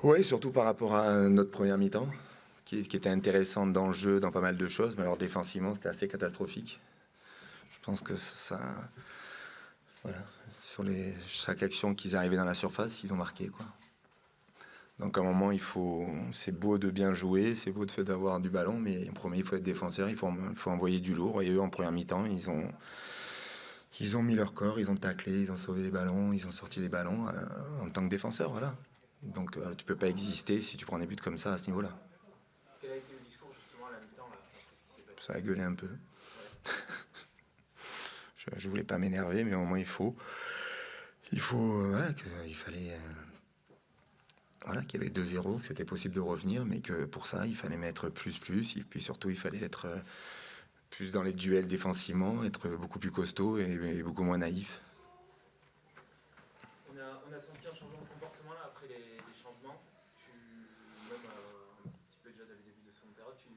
Oui, surtout par rapport à notre première mi-temps, qui était intéressante dans le jeu, dans pas mal de choses, mais alors défensivement, c'était assez catastrophique. Je pense que voilà, sur chaque action qu'ils arrivaient dans la surface, ils ont marqué, quoi. Donc à un moment, c'est beau de bien jouer, c'est beau de fait d'avoir du ballon, mais en premier, il faut être défenseur, il faut envoyer du lourd. Et eux, en première mi-temps, ils ont mis leur corps, ils ont taclé, ils ont sauvé des ballons, ils ont sorti des ballons en tant que défenseur, voilà. Donc tu peux pas exister si tu prends des buts comme ça à ce niveau-là. Quel a été le discours justement à la mi-temps là? Qu'est-ce qui s'est passé? Ça a gueulé un peu. Ouais. Je voulais pas m'énerver, mais au moment voilà, qu'il fallait, voilà, qu'il y avait 2-0, que c'était possible de revenir, mais que pour ça, il fallait mettre plus, et puis surtout, il fallait être plus dans les duels défensivement, être beaucoup plus costaud et beaucoup moins naïf. On a senti un changement de comportement là après les changements. Même un petit peu déjà dès le début de seconde période, tu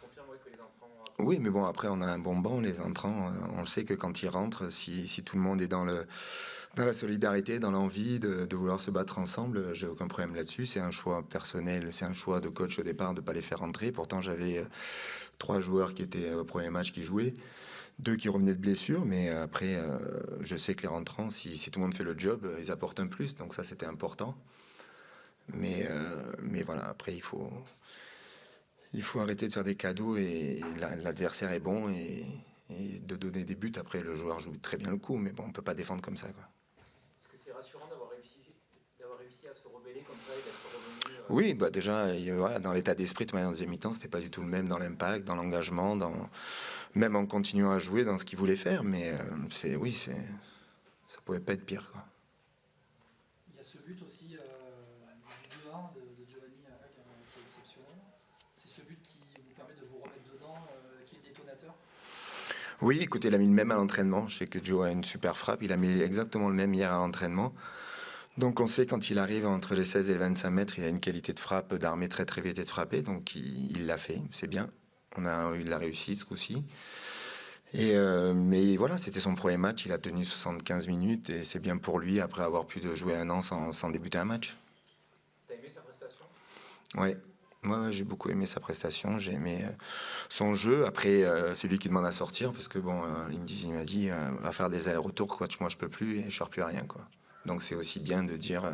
confirmes ouais, que les entrants ont Oui, apporté. mais bon, après, on a un bon banc, les entrants, on le sait que quand ils rentrent, si tout le monde est dans la solidarité, dans l'envie de vouloir se battre ensemble, j'ai aucun problème là-dessus. C'est un choix personnel, c'est un choix de coach au départ de ne pas les faire rentrer. Pourtant, j'avais 3 joueurs qui étaient au premier match qui jouaient, 2 qui revenaient de blessure, mais après, je sais que les rentrants, si tout le monde fait le job, ils apportent un plus, donc ça, c'était important. Mais voilà, après, il faut arrêter de faire des cadeaux et l'adversaire est bon et de donner des buts. Après, le joueur joue très bien le coup, mais bon, on peut pas défendre comme ça, quoi. Est-ce que c'est rassurant d'avoir réussi à se rebeller comme ça et d'être revenu Oui, bah déjà, voilà, dans l'état d'esprit, de manière en deuxième mi-temps, c'était pas du tout le même dans l'impact, dans l'engagement, même en continuant à jouer dans ce qu'il voulait faire. Mais oui, ça pouvait pas être pire, quoi. Il y a ce but aussi du 2-1 de Giovanni qui est exceptionnel. C'est ce but qui vous permet de vous remettre dedans, qui est le détonateur. Oui, écoutez, il a mis le même à l'entraînement. Je sais que Joe a une super frappe. Il a mis exactement le même hier à l'entraînement. Donc on sait quand il arrive entre les 16 et les 25 mètres, il a une qualité de frappe, d'armer très très vite et de frapper. Donc il l'a fait, c'est bien. Il l'a réussi ce coup-ci. Mais voilà, c'était son premier match. Il a tenu 75 minutes et c'est bien pour lui après avoir pu de jouer un an sans débuter un match. T'as aimé sa prestation? Ouais. Ouais, j'ai beaucoup aimé sa prestation, j'ai aimé son jeu. Après, c'est lui qui demande à sortir parce que bon, il m'a dit, va faire des allers-retours, coach, moi je peux plus et je sers plus à rien, quoi. Donc c'est aussi bien de dire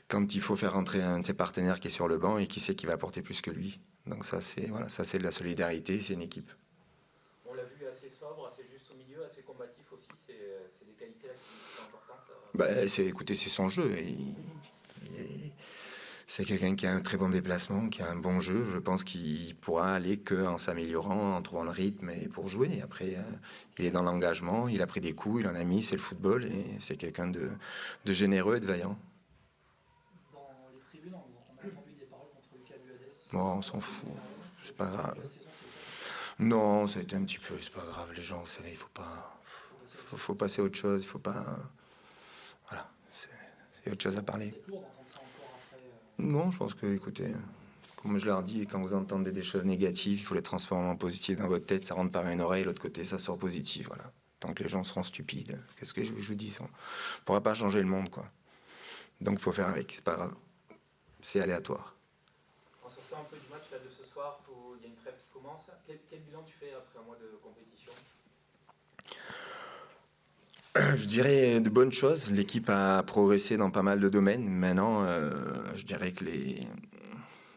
quand il faut faire rentrer un de ses partenaires qui est sur le banc et qui sait qu'il va apporter plus que lui. Donc ça c'est voilà, ça c'est de la solidarité, c'est une équipe. On l'a vu assez sobre, assez juste au milieu, assez combatif aussi. C'est des qualités là qui sont importantes. Bah, écoutez, c'est son jeu. C'est quelqu'un qui a un très bon déplacement, qui a un bon jeu. Je pense qu'il pourra aller que en s'améliorant, en trouvant le rythme et pour jouer. Après, il est dans l'engagement, il a pris des coups, il en a mis, c'est le football et c'est quelqu'un de généreux et de vaillant. Dans les tribunes, on a entendu des paroles contre Lucas Buades Bon, on s'en qui fout, vous énervaient. c'est pas Le début de grave. la saison, c'est le cas. Non, ça a été un petit peu, c'est pas grave. Les gens, vous savez, il faut pas, Il faut passer à autre faut chose. passer à autre chose. Il faut pas, voilà, c'est autre chose à C'est parler. peut-être lourd d'entendre ça encore après. Non, je pense que, écoutez, comme je leur dis, quand vous entendez des choses négatives, il faut les transformer en positives dans votre tête. Ça rentre par une oreille, l'autre côté, ça sort positif. Voilà. Tant que les gens seront stupides, qu'est-ce que je vous dis ça? On pourra pas changer le monde, quoi. Donc, il faut faire avec. C'est pas grave. C'est aléatoire. En sortant un peu du match là, de ce soir, où il y a une trêve qui commence, quel bilan tu fais après un mois de compétition? Je dirais de bonnes choses. L'équipe a progressé dans pas mal de domaines. Maintenant, je dirais que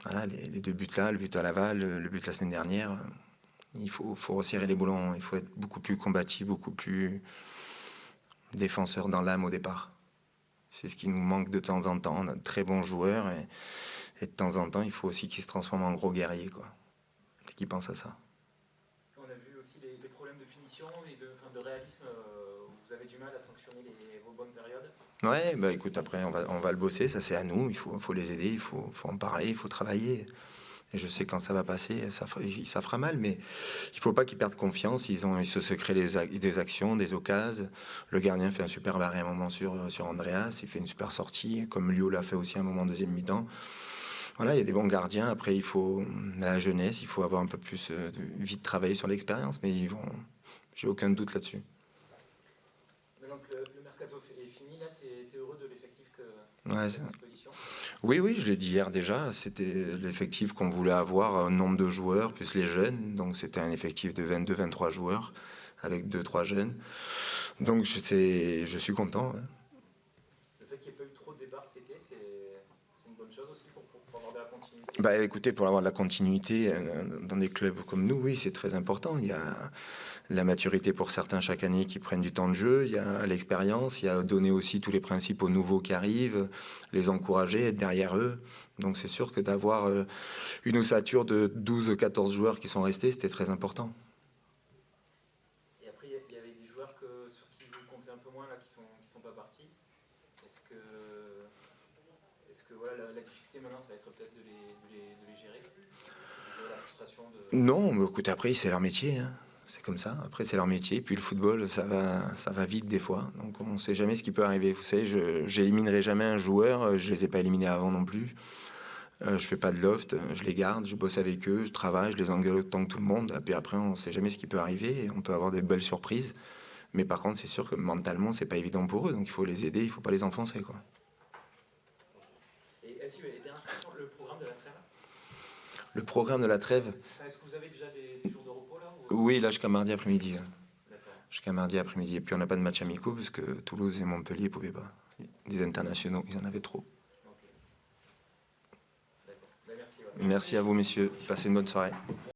voilà, les 2 buts là, le but à Laval, le but la semaine dernière, il faut resserrer les boulons. Il faut être beaucoup plus combatif, beaucoup plus défenseur dans l'âme au départ. C'est ce qui nous manque de temps en temps. On a de très bons joueurs et de temps en temps, il faut aussi qu'ils se transforment en gros guerriers, quoi. Qui pensent à ça. On a vu aussi les problèmes de finition et enfin, de réalisme. Où vous avez du mal à sanctionner vos bonnes périodes. Ouais, bah écoute, après, on va le bosser, ça c'est à nous. Il faut les aider, il faut en parler, il faut travailler. Et je sais quand ça va passer, ça fera mal, mais il faut pas qu'ils perdent confiance. Ils se créent des actions, des occasions. Le gardien fait un super arrêt à un moment sur Andreas. Il fait une super sortie, comme Lio l'a fait aussi à un moment en deuxième mi-temps. Voilà, il y a des bons gardiens. Après, la jeunesse, il faut avoir un peu plus vite travailler sur l'expérience, mais j'ai aucun doute là-dessus. Maintenant que le mercato est fini, là, tu es heureux de l'effectif que Ouais, tu as à disposition? Oui, oui, je l'ai dit hier déjà, c'était l'effectif qu'on voulait avoir, un nombre de joueurs, plus les jeunes. Donc c'était un effectif de 22-23 joueurs, avec deux trois jeunes. Donc je suis content, hein. Le fait qu'il n'y ait pas eu trop de départs cet été, c'est une bonne chose aussi pour avoir de la continuité. Bah écoutez, pour avoir de la continuité dans des clubs comme nous, oui, c'est très important. Il y a la maturité pour certains chaque année qui prennent du temps de jeu, il y a l'expérience, il y a donner aussi tous les principes aux nouveaux qui arrivent, les encourager, être derrière eux. Donc c'est sûr que d'avoir une ossature de 12-14 joueurs qui sont restés, c'était très important. Et après, il y avait des joueurs sur qui vous comptez un peu moins, là, qui sont pas partis. Est-ce que voilà, la difficulté maintenant, ça va être peut-être de les gérer, de gérer la frustration de... Non, mais écoutez, après, c'est leur métier, hein. C'est comme ça. Après, c'est leur métier. Puis le football, ça va vite des fois. Donc, on ne sait jamais ce qui peut arriver. Vous savez, j'éliminerai jamais un joueur. Je les ai pas éliminés avant non plus. Je fais pas de loft. Je les garde. Je bosse avec eux. Je travaille. Je les engueule autant que tout le monde. Et puis après, on ne sait jamais ce qui peut arriver. Et on peut avoir des belles surprises. Mais par contre, c'est sûr que mentalement, c'est pas évident pour eux. Donc, il faut les aider. Il faut pas les enfoncer, quoi. Et dernière question, le programme de la trêve, Le programme de la trêve. est-ce que vous avez déjà des jours de repos là Oui, là, jusqu'à mardi après-midi. D'accord. Jusqu'à mardi après-midi. Et puis on n'a pas de match amicaux parce que Toulouse et Montpellier ne pouvaient pas. Des internationaux, ils en avaient trop. Ok. D'accord. Ben, merci. Ouais. Merci à vous, messieurs. Passez une bonne soirée.